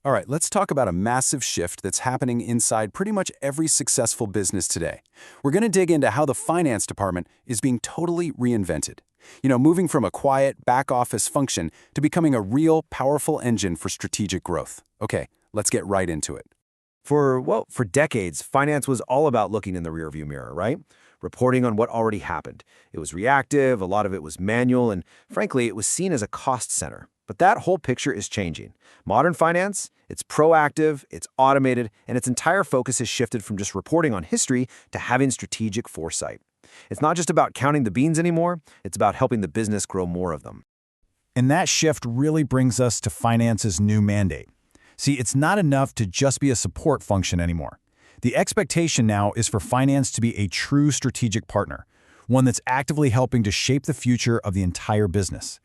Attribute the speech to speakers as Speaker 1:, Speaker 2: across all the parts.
Speaker 1: All right, let's talk about a massive shift that's happening inside pretty much every successful business today. We're going to dig into how the finance department is being totally reinvented. Moving from a quiet back office function to becoming a real, powerful engine for strategic growth. Okay, let's get right into it.
Speaker 2: For decades, finance was all about looking in the rearview mirror, right? Reporting on what already happened. It was reactive, a lot of it was manual, and frankly, it was seen as a cost center. But that whole picture is changing. Modern finance, it's proactive, it's automated, and its entire focus has shifted from just reporting on history to having strategic foresight. It's not just about counting the beans anymore, it's about helping the business grow more of them.
Speaker 3: And that shift really brings us to finance's new mandate. See, it's not enough to just be a support function anymore. The expectation now is for finance to be a true strategic partner, one that's actively helping to shape the future of the entire business.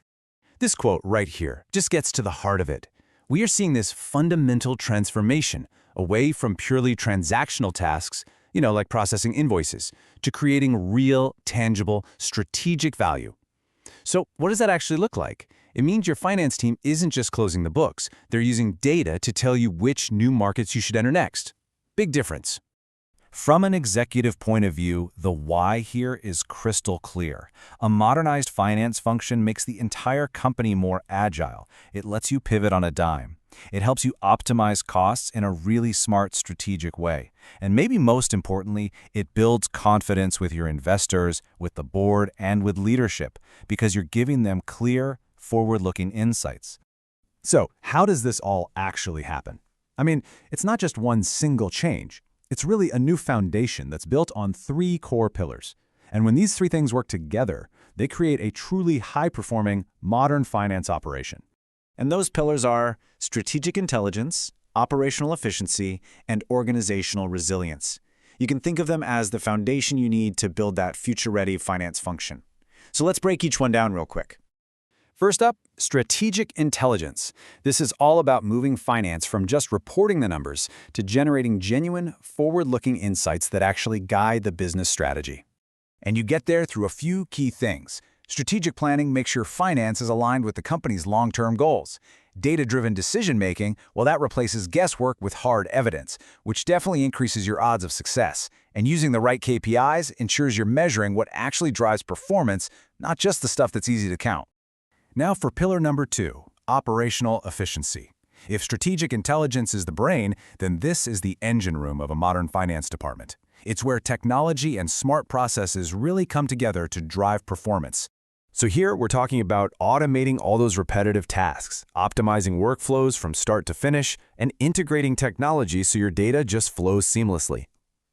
Speaker 1: This quote right here just gets to the heart of it. We are seeing this fundamental transformation away from purely transactional tasks, like processing invoices, to creating real, tangible, strategic value. So what does that actually look like? It means your finance team isn't just closing the books. They're using data to tell you which new markets you should enter next. Big difference.
Speaker 3: From an executive point of view, the why here is crystal clear. A modernized finance function makes the entire company more agile. It lets you pivot on a dime. It helps you optimize costs in a really smart, strategic way. And maybe most importantly, it builds confidence with your investors, with the board, and with leadership, because you're giving them clear, forward-looking insights.
Speaker 1: So, how does this all actually happen? It's not just one single change. It's really a new foundation that's built on 3 core pillars. And when these 3 things work together, they create a truly high-performing, modern finance operation.
Speaker 3: And those pillars are strategic intelligence, operational efficiency, and organizational resilience. You can think of them as the foundation you need to build that future-ready finance function. So let's break each one down real quick.
Speaker 1: First up, strategic intelligence. This is all about moving finance from just reporting the numbers to generating genuine, forward-looking insights that actually guide the business strategy. And you get there through a few key things. Strategic planning makes sure finance is aligned with the company's long-term goals. Data-driven decision-making, well, that replaces guesswork with hard evidence, which definitely increases your odds of success. And using the right KPIs ensures you're measuring what actually drives performance, not just the stuff that's easy to count. Now for pillar number 2, operational efficiency. If strategic intelligence is the brain, then this is the engine room of a modern finance department. It's where technology and smart processes really come together to drive performance. So here we're talking about automating all those repetitive tasks, optimizing workflows from start to finish, and integrating technology so your data just flows seamlessly.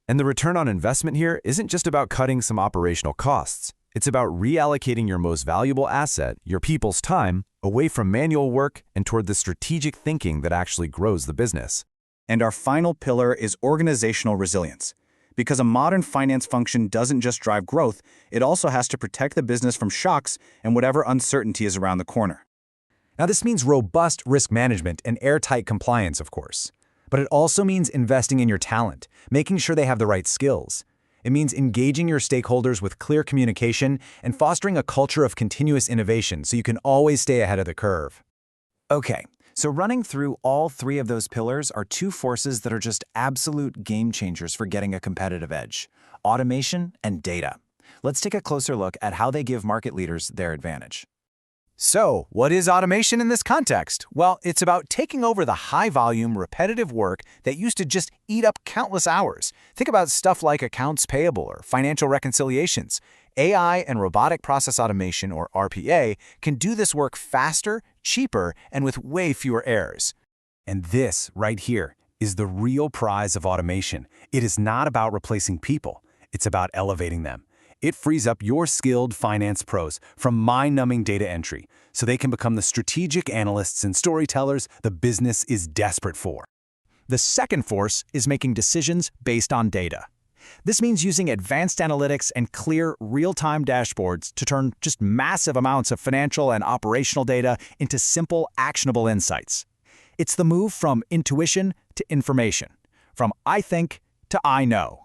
Speaker 1: And the return on investment here isn't just about cutting some operational costs. It's about reallocating your most valuable asset, your people's time, away from manual work and toward the strategic thinking that actually grows the business.
Speaker 4: And our final pillar is organizational resilience. Because a modern finance function doesn't just drive growth, it also has to protect the business from shocks and whatever uncertainty is around the corner.
Speaker 1: Now this means robust risk management and airtight compliance, of course. But it also means investing in your talent, making sure they have the right skills. It means engaging your stakeholders with clear communication and fostering a culture of continuous innovation so you can always stay ahead of the curve.
Speaker 3: Okay, so running through all 3 of those pillars are 2 forces that are just absolute game changers for getting a competitive edge: automation and data. Let's take a closer look at how they give market leaders their advantage.
Speaker 1: So, what is automation in this context? Well, it's about taking over the high-volume, repetitive work that used to just eat up countless hours. Think about stuff like accounts payable or financial reconciliations. AI and robotic process automation, or RPA, can do this work faster, cheaper, and with way fewer errors. And this, right here, is the real prize of automation. It is not about replacing people. It's about elevating them. It frees up your skilled finance pros from mind-numbing data entry so they can become the strategic analysts and storytellers the business is desperate for. The second force is making decisions based on data. This means using advanced analytics and clear, real-time dashboards to turn just massive amounts of financial and operational data into simple, actionable insights. It's the move from intuition to information, from I think to I know.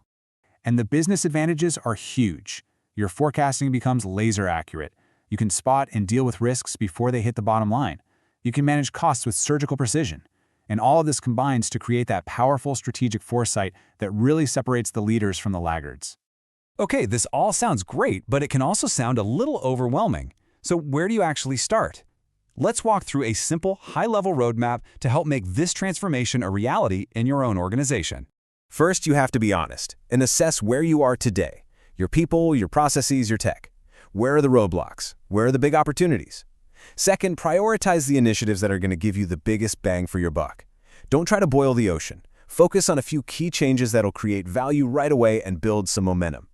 Speaker 1: And the business advantages are huge. Your forecasting becomes laser accurate. You can spot and deal with risks before they hit the bottom line. You can manage costs with surgical precision. And all of this combines to create that powerful strategic foresight that really separates the leaders from the laggards. Okay, this all sounds great, but it can also sound a little overwhelming. So where do you actually start? Let's walk through a simple, high-level roadmap to help make this transformation a reality in your own organization.
Speaker 2: First, you have to be honest and assess where you are today. Your people, your processes, your tech. Where are the roadblocks? Where are the big opportunities? Second, prioritize the initiatives that are going to give you the biggest bang for your buck. Don't try to boil the ocean. Focus on a few key changes that'll create value right away and build some momentum.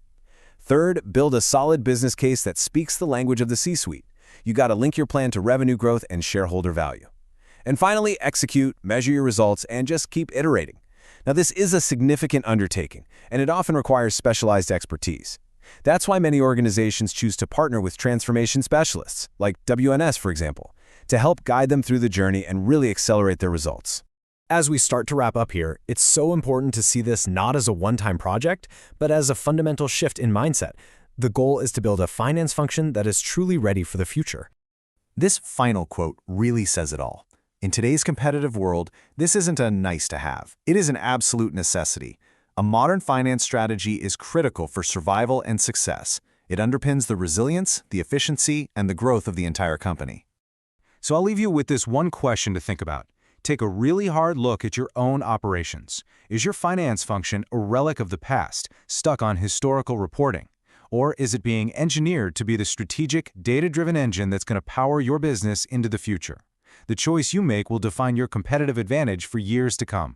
Speaker 2: Third, build a solid business case that speaks the language of the C-suite. You got to link your plan to revenue growth and shareholder value. And finally, execute, measure your results, and just keep iterating. Now, this is a significant undertaking, and it often requires specialized expertise. That's why many organizations choose to partner with transformation specialists, like WNS, for example, to help guide them through the journey and really accelerate their results.
Speaker 5: As we start to wrap up here, it's so important to see this not as a one-time project, but as a fundamental shift in mindset. The goal is to build a finance function that is truly ready for the future.
Speaker 4: This final quote really says it all. In today's competitive world, this isn't a nice-to-have. It is an absolute necessity. A modern finance strategy is critical for survival and success. It underpins the resilience, the efficiency, and the growth of the entire company.
Speaker 1: So I'll leave you with this one question to think about. Take a really hard look at your own operations. Is your finance function a relic of the past, stuck on historical reporting? Or is it being engineered to be the strategic, data-driven engine that's going to power your business into the future? The choice you make will define your competitive advantage for years to come.